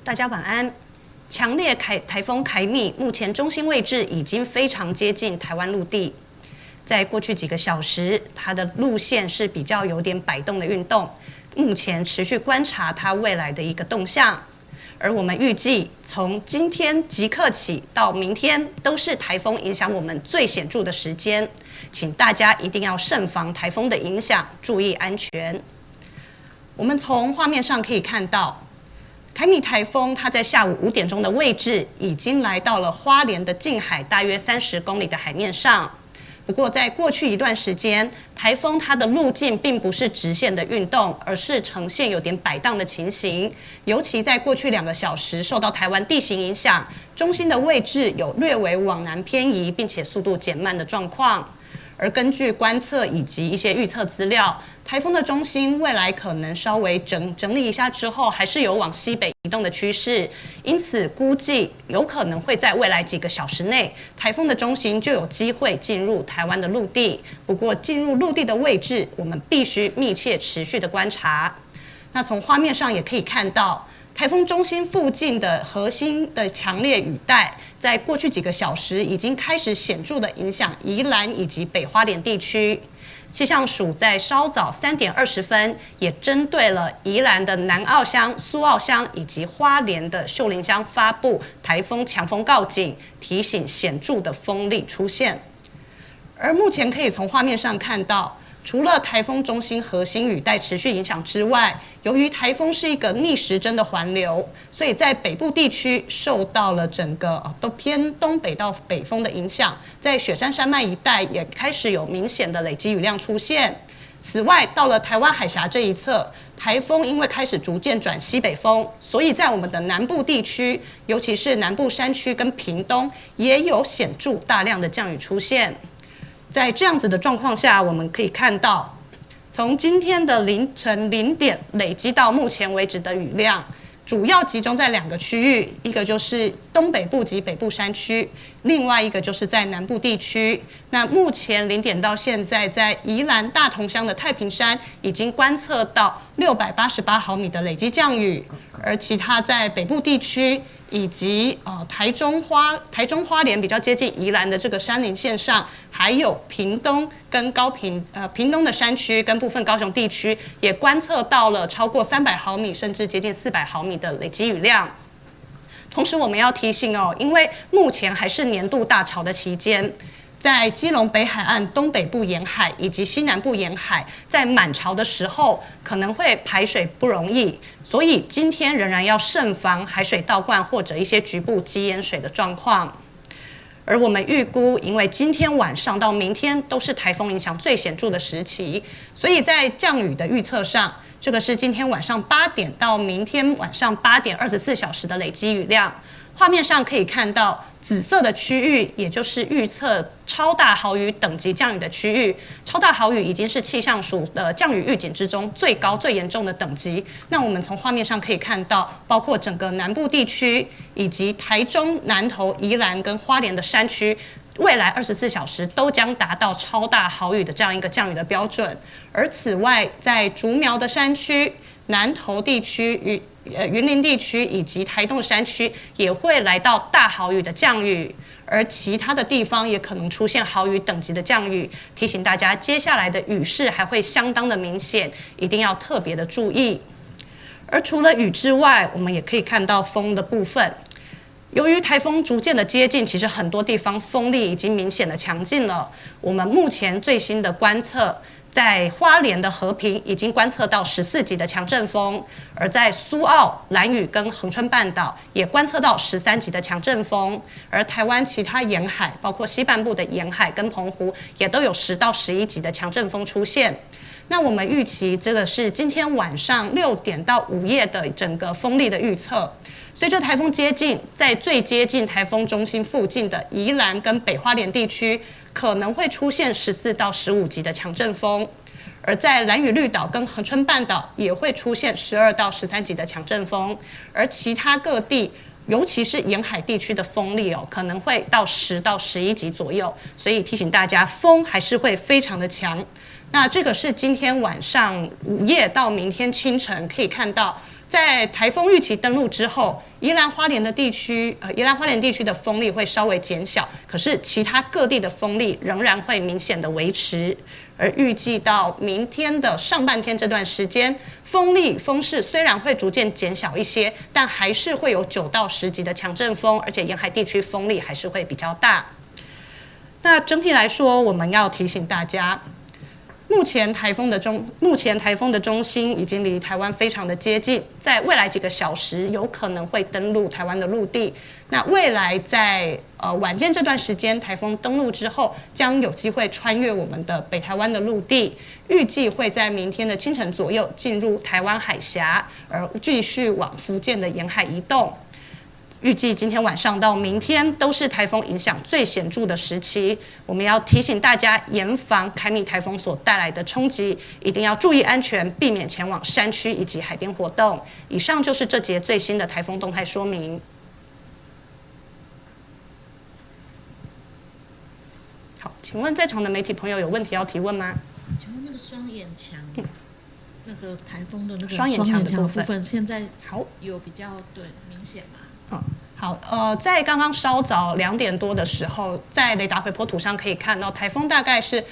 大家晚安。强烈台风凯米目前中心位置已经非常接近台湾陆地，在过去几个小时，它的路线是比较有点摆动的运动。目前持续观察它未来的一个动向，而我们预计从今天即刻起到明天，都是台风影响我们最显著的时间，请大家一定要慎防台风的影响，注意安全。我们从画面上可以看到，凯米台风它在下午5点钟的位置已经来到了花莲的近海，大约30公里的海面上。不过，在过去一段时间，台风它的路径并不是直线的运动，而是呈现有点摆荡的情形。尤其在过去2个小时，受到台湾地形影响，中心的位置有略微往南偏移，并且速度减慢的状况。而根据观测以及一些预测资料，台风的中心未来可能稍微整理一下之后，还是有往西北移动的趋势，因此估计有可能会在未来几个小时内，台风的中心就有机会进入台湾的陆地。不过进入陆地的位置，我们必须密切持续的观察。那从画面上也可以看到，台风中心附近的核心的强烈雨带，在过去几个小时已经开始显著的影响宜兰以及北花莲地区。气象署在稍早3点20分，也针对了宜兰的南澳乡、苏澳乡以及花莲的秀林乡发布台风强风告警，提醒显著的风力出现。而目前可以从画面上看到，除了台风中心核心雨带持续影响之外，由于台风是一个逆时针的环流，所以在北部地区受到了整个都偏东北到北风的影响，在雪山山脉一带也开始有明显的累积雨量出现。此外，到了台湾海峡这一侧，台风因为开始逐渐转西北风，所以在我们的南部地区，尤其是南部山区跟屏东，也有显著大量的降雨出现。在这样子的状况下，我们可以看到，从今天的凌晨0点累积到目前为止的雨量，主要集中在2个区域，一个就是东北部及北部山区，另外一个就是在南部地区。那目前0点到现在，在宜兰大同乡的太平山已经观测到688毫米的累积降雨，而其他在北部地区以及台中花莲比较接近宜兰的这个山林线上，还有屏东跟屏东的山区跟部分高雄地区也观测到了超过300毫米，甚至接近400毫米的累积雨量。同时，我们要提醒因为目前还是年度大潮的期间，在基隆北海岸东北部沿海以及西南部沿海，在满潮的时候可能会排水不容易，所以今天仍然要慎防海水倒灌或者一些局部积淹水的状况。而我们预估，因为今天晚上到明天都是台风影响最显著的时期，所以在降雨的预测上，这个是今天晚上8点到明天晚上8点24小时的累积雨量。画面上可以看到紫色的区域，也就是预测超大豪雨等级降雨的区域。超大豪雨已经是气象署的降雨预警之中最高最严重的等级。那我们从画面上可以看到，包括整个南部地区以及台中、南投、宜兰跟花莲的山区，未来24小时都将达到超大豪雨的这样一个降雨的标准。而此外，在竹苗的山区、南投地区云林地区以及台东山区也会来到大豪雨的降雨，而其他的地方也可能出现豪雨等级的降雨。提醒大家，接下来的雨势还会相当的明显，一定要特别的注意。而除了雨之外，我们也可以看到风的部分。由于台风逐渐的接近，其实很多地方风力已经明显的强劲了。我们目前最新的观测，在花莲的和平已经观测到14级的强阵风，而在苏澳、兰屿跟恒春半岛也观测到13级的强阵风，而台湾其他沿海，包括西半部的沿海跟澎湖，也都有10到11级的强阵风出现。那我们预期这个是今天晚上6点到午夜的整个风力的预测。随着台风接近，在最接近台风中心附近的宜兰跟北花莲地区，可能会出现14到15级的强阵风，而在兰屿绿岛跟恒春半岛也会出现12到13级的强阵风，而其他各地，尤其是沿海地区的风力可能会到10到11级左右，所以提醒大家，风还是会非常的强。那这个是今天晚上午夜到明天清晨可以看到在台风预期登陆之后，宜兰花莲地区的风力会稍微减小，可是其他各地的风力仍然会明显的维持。而预计到明天的上半天这段时间，风势虽然会逐渐减小一些，但还是会有9到10级的强阵风，而且沿海地区风力还是会比较大。那整体来说，我们要提醒大家，目前台风的中心已经离台湾非常的接近，在未来几个小时有可能会登陆台湾的陆地。那未来在晚间这段时间，台风登陆之后，将有机会穿越我们的北台湾的陆地，预计会在明天的清晨左右进入台湾海峡，而继续往福建的沿海移动。预计今天晚上到明天都是台风影响最显著的时期，我们要提醒大家严防凯米台风所带来的冲击，一定要注意安全，避免前往山区以及海边活动。以上就是这节最新的台风动态说明。好，请问在场的媒体朋友有问题要提问吗？请问那个双眼墙，那个台风的那个双眼墙的部分，现在好有比较明显吗？好，在刚刚稍早2点多的时候，在雷达回波图上可以看到，台风大概是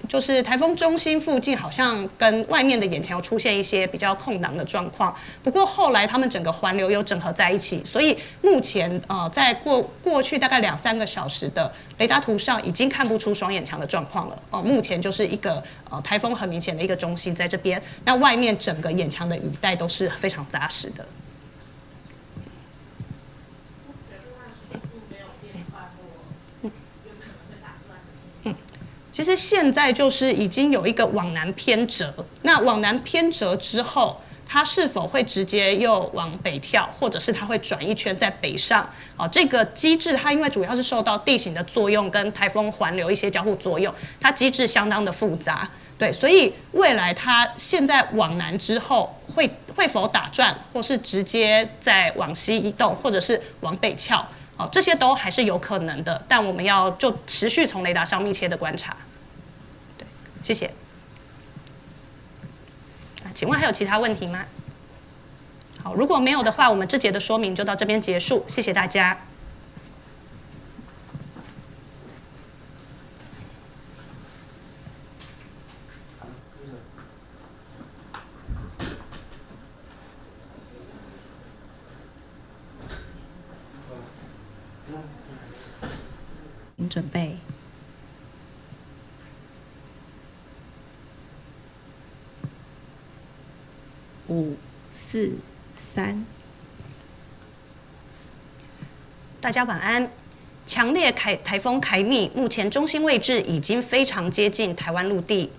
就是台风中心附近，好像跟外面的眼前有出现一些比较空档的状况。不过后来他们整个环流又整合在一起，所以目前在过去大概2-3个小时的雷达图上已经看不出双眼墙的状况了。目前就是一个台风很明显的一个中心在这边，那外面整个眼墙的雨带都是非常扎实的。其实现在就是已经有一个往南偏折，那往南偏折之后，它是否会直接又往北跳，或者是它会转一圈在北上？这个机制它因为主要是受到地形的作用跟台风环流一些交互作用，它机制相当的复杂。对，所以未来它现在往南之后会否打转，或是直接再往西移动，或者是往北翘？这些都还是有可能的，但我们要就持续从雷达上密切的观察。对，谢谢。请问还有其他问题吗？好，如果没有的话，我们这节的说明就到这边结束，谢谢大家。请准备。5、4、3。大家晚安。强烈台风凯米目前中心位置已经非常接近台湾陆地，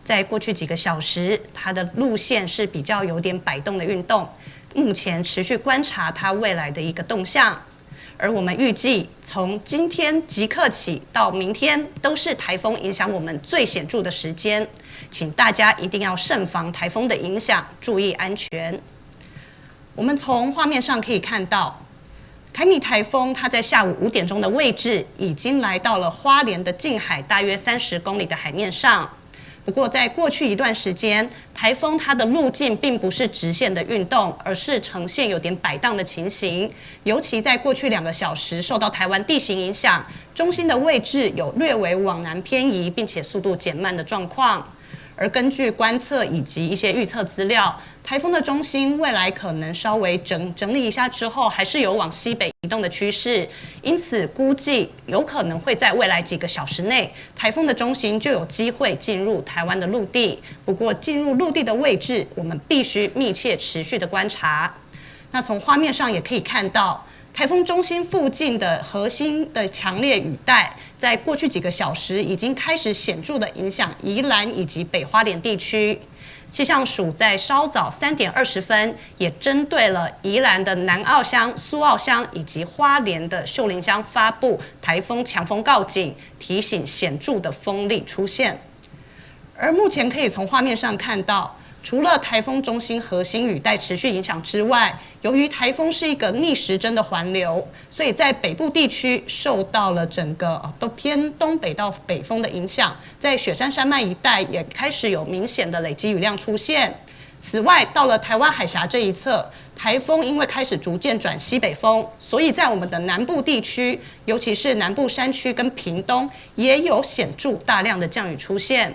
在过去几个小时，它的路线是比较有点摆动的运动，目前持续观察它未来的一个动向。而我们预计从今天即刻起到明天都是台风影响我们最显著的时间，请大家一定要慎防台风的影响，注意安全。我们从画面上可以看到，凯米台风它在下午5点钟的位置已经来到了花莲的近海大约30公里的海面上。不过，在过去一段时间，台风它的路径并不是直线的运动，而是呈现有点摆荡的情形。尤其在过去2个小时，受到台湾地形影响，中心的位置有略微往南偏移，并且速度减慢的状况。而根据观测以及一些预测资料，台风的中心未来可能稍微整理一下之后，还是有往西北移动的趋势，因此估计有可能会在未来几个小时内，台风的中心就有机会进入台湾的陆地。不过进入陆地的位置，我们必须密切持续的观察。那从画面上也可以看到，台风中心附近的核心的强烈雨带，在过去几个小时已经开始显著的影响宜兰以及北花莲地区。气象署在稍早3点20分，也针对了宜兰的南澳乡、苏澳乡以及花莲的秀林乡发布台风强风告警，提醒显著的风力出现。而目前可以从画面上看到，除了台风中心核心雨带持续影响之外，由于台风是一个逆时针的环流，所以在北部地区受到了整个都偏东北到北风的影响，在雪山山脉一带也开始有明显的累积雨量出现。此外，到了台湾海峡这一侧，台风因为开始逐渐转西北风，所以在我们的南部地区，尤其是南部山区跟屏东，也有显著大量的降雨出现。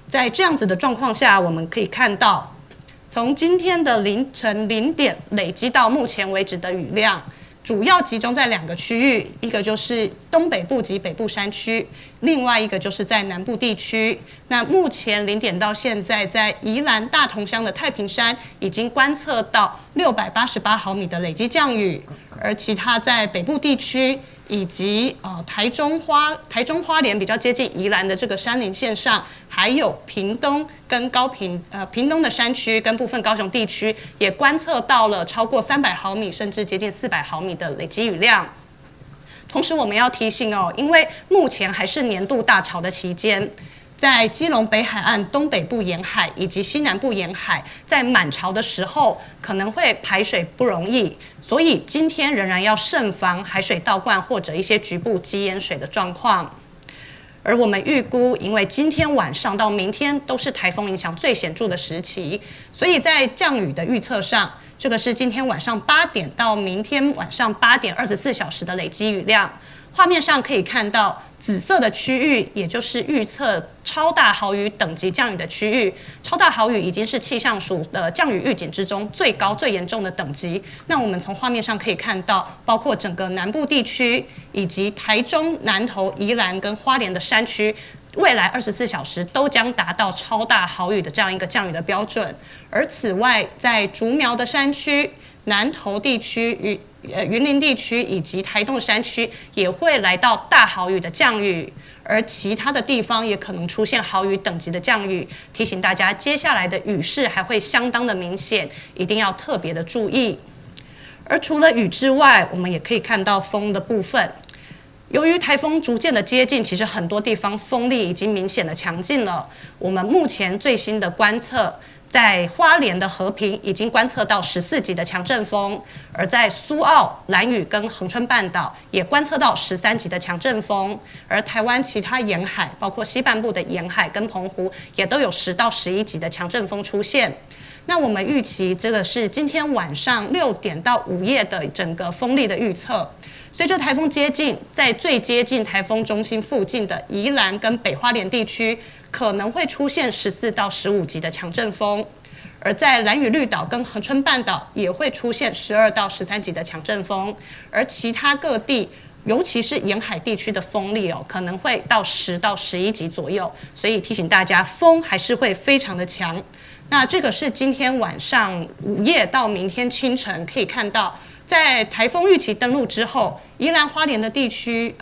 在这样子的状况下，我们可以看到，从今天的凌晨0点累积到目前为止的雨量，主要集中在2个区域，一个就是东北部及北部山区，另外一个就是在南部地区。那目前0点到现在，在宜兰大同乡的太平山已经观测到688毫米的累积降雨，而其他在北部地区以及台中花莲比较接近宜兰的这个山林线上，还有屏东跟屏东的山区跟部分高雄地区也观测到了超过300毫米，甚至接近400毫米的累积雨量。同时我们要提醒因为目前还是年度大潮的期间，在基隆北海岸东北部沿海以及西南部沿海，在满潮的时候可能会排水不容易，所以今天仍然要慎防海水倒灌或者一些局部积淹水的状况。而我们预估，因为今天晚上到明天都是台风影响最显著的时期，所以在降雨的预测上，这个是今天晚上8点到明天晚上8点24小时的累积雨量。画面上可以看到紫色的区域，也就是预测超大豪雨等级降雨的区域。超大豪雨已经是气象署的降雨预警之中最高最严重的等级。那我们从画面上可以看到，包括整个南部地区以及台中、南投、宜兰跟花莲的山区，未来24小时都将达到超大豪雨的这样一个降雨的标准。而此外，在竹苗的山区、南投地区云林地区以及台东山区也会来到大豪雨的降雨，而其他的地方也可能出现豪雨等级的降雨。提醒大家，接下来的雨势还会相当的明显，一定要特别的注意。而除了雨之外，我们也可以看到风的部分。由于台风逐渐的接近，其实很多地方风力已经明显的强劲了。我们目前最新的观测，在花莲的和平已经观测到14级的强阵风，而在苏澳、兰屿跟恒春半岛也观测到13级的强阵风，而台湾其他沿海，包括西半部的沿海跟澎湖，也都有10到11级的强阵风出现。那我们预期这个是今天晚上6点到午夜的整个风力的预测。随着台风接近，在最接近台风中心附近的宜兰跟北花莲地区，可能会出现14到15级的强阵风，而在兰屿绿岛跟恒春半岛也会出现12到13级的强阵风，而其他各地，尤其是沿海地区的风力可能会到10到11级左右，所以提醒大家，风还是会非常的强。那这个是今天晚上午夜到明天清晨可以看到，在台风预期登陆之后，宜兰花莲地区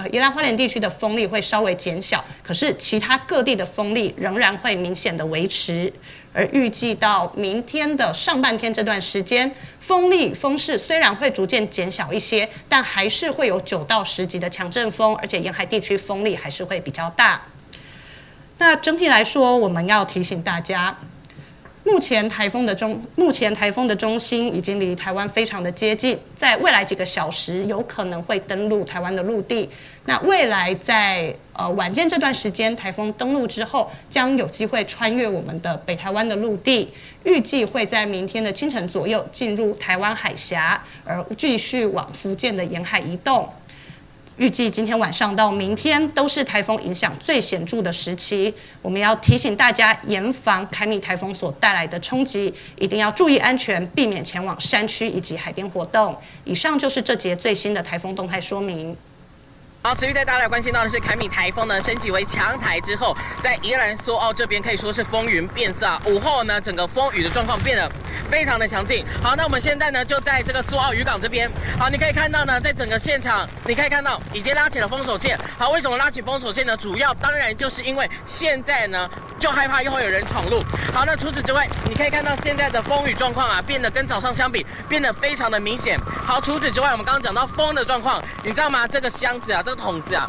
的风力会稍微减小，可是其他各地的风力仍然会明显的维持。而预计到明天的上半天这段时间，风势虽然会逐渐减小一些，但还是会有9到10级的强阵风，而且沿海地区风力还是会比较大。那整体来说，我们要提醒大家，目前台风的中心已经离台湾非常的接近，在未来几个小时有可能会登陆台湾的陆地。那未来在晚间这段时间，台风登陆之后，将有机会穿越我们的北台湾的陆地，预计会在明天的清晨左右进入台湾海峡，而继续往福建的沿海移动。预计今天晚上到明天都是台风影响最显著的时期，我们要提醒大家严防凯米台风所带来的冲击，一定要注意安全，避免前往山区以及海边活动。以上就是这节最新的台风动态说明。好，持续带大家来关心到的是凯米台风呢升级为强台之后，在宜兰苏澳这边可以说是风云变色啊。午后呢，整个风雨的状况变得非常的强劲。好，那我们现在呢就在这个苏澳渔港这边。好，你可以看到呢，在整个现场，你可以看到已经拉起了封锁线。好，为什么拉起封锁线呢？主要当然就是因为现在呢就害怕又会有人闯入。好，那除此之外，你可以看到现在的风雨状况啊，变得跟早上相比变得非常的明显。好，除此之外，我们刚刚讲到风的状况，你知道吗？这个箱子啊，这个桶子啊，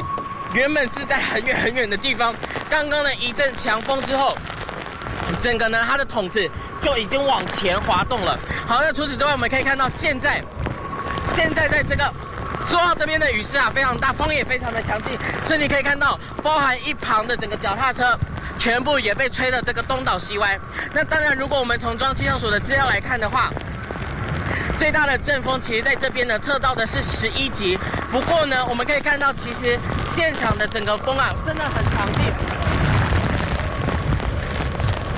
原本是在很远很远的地方，刚刚呢一阵强风之后，整个呢它的桶子就已经往前滑动了。好，那除此之外，我们可以看到现在在这个苏澳这边的雨势啊非常大，风也非常的强劲，所以你可以看到，包含一旁的整个脚踏车全部也被吹得这个东倒西歪。那当然，如果我们从中央气象所的资料来看的话，最大的阵风其实在这边呢测到的是11级。不过呢，我们可以看到，其实现场的整个风啊，真的很强劲。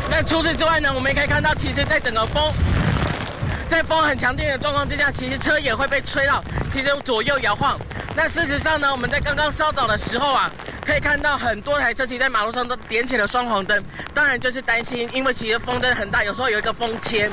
那除此之外呢，我们也可以看到，其实在整个在风很强劲的状况之下，其实车也会被吹到，其实左右摇晃。那事实上呢，我们在刚刚稍早的时候啊，可以看到很多台车其实在马路上都点起了双黄灯，当然就是担心，因为其实风真的很大，有时候有一个风签。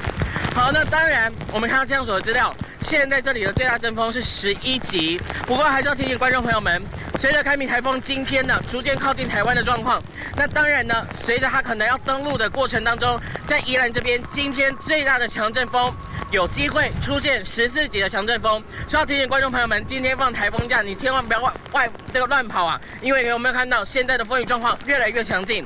好，那当然我们看到气象所的资料，现在这里的最大阵风是11级。不过还是要提醒观众朋友们，随着凯米台风今天呢逐渐靠近台湾的状况，那当然呢，随着它可能要登陆的过程当中，在宜兰这边今天最大的强阵风有机会出现14级的强阵风，所以要提醒观众朋友们，今天放台风假，你千万不要乱跑啊！因为有没有看到现在的风雨状况越来越强劲？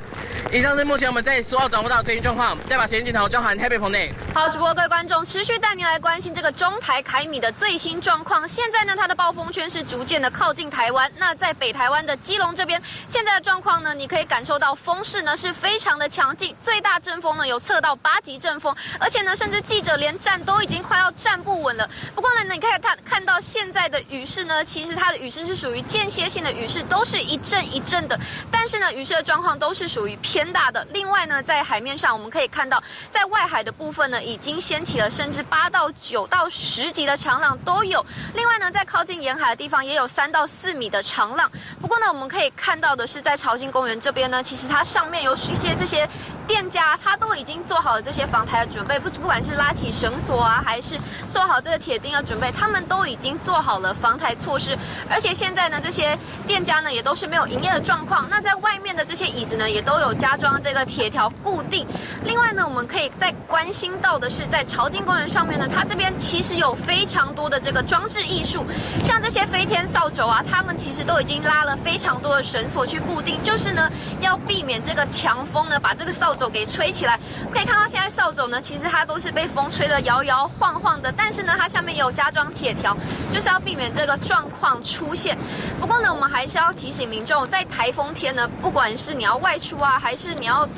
以上是目前我们在所有掌握到的最新状况，再把时间镜头交还台北棚内。好，主播各位观众，持续带您来关心这个中台凯米的最新状况。现在呢，它的暴风圈是逐渐的靠近台湾。那在北台湾的基隆这边，现在的状况呢，你可以感受到风势呢是非常的强劲，最大阵风呢有测到8级阵风，而且呢，甚至记者连站都已经快要站不稳了。不过呢，你可以看到现在的雨势呢，其实它的雨势是属于间歇性的雨势，都是一阵一阵的，但是呢，雨势的状况都是属于偏大的。另外呢，在海面上我们可以看到，在外海的部分呢，已经掀起了甚至8到9到10级的长浪都有。另外呢，在靠近沿海的地方也有3到4米的长浪。不过呢，我们可以看到的是，在潮境公园这边呢，其实它上面有一些这些店家，它都已经做好了这些防台的准备，不管是拉起绳索啊，还是做好这个铁钉的准备，他们都已经做好了防台措施。而且现在呢，这些店家呢也都是没有营业的状况。那在外面的这些椅子呢，也都有加装这个铁条固定。另外呢，我们可以再关心到的是，在潮境公园上面呢，它这边其实有非常多的这个装置艺术，像这些飞天扫帚啊，他们其实都已经拉了非常多的绳索去固定，就是呢要避免这个强风呢把这个扫帚给吹起来。可以看到现在扫帚呢，其实它都是被风吹得摇摇晃晃的，但是呢，它下面也有加装铁条，就是要避免这个状况出现。不过呢，我们还是要提醒民众，在台风天呢，不管是你要外出啊，还是你要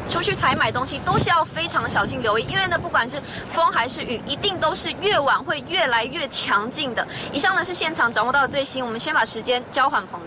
出去采买东西，都是要非常小心留意，因为呢，不管是风还是雨，一定都是越晚会越来越强劲的。以上呢是现场掌握到的最新，我们先把时间交还棚内。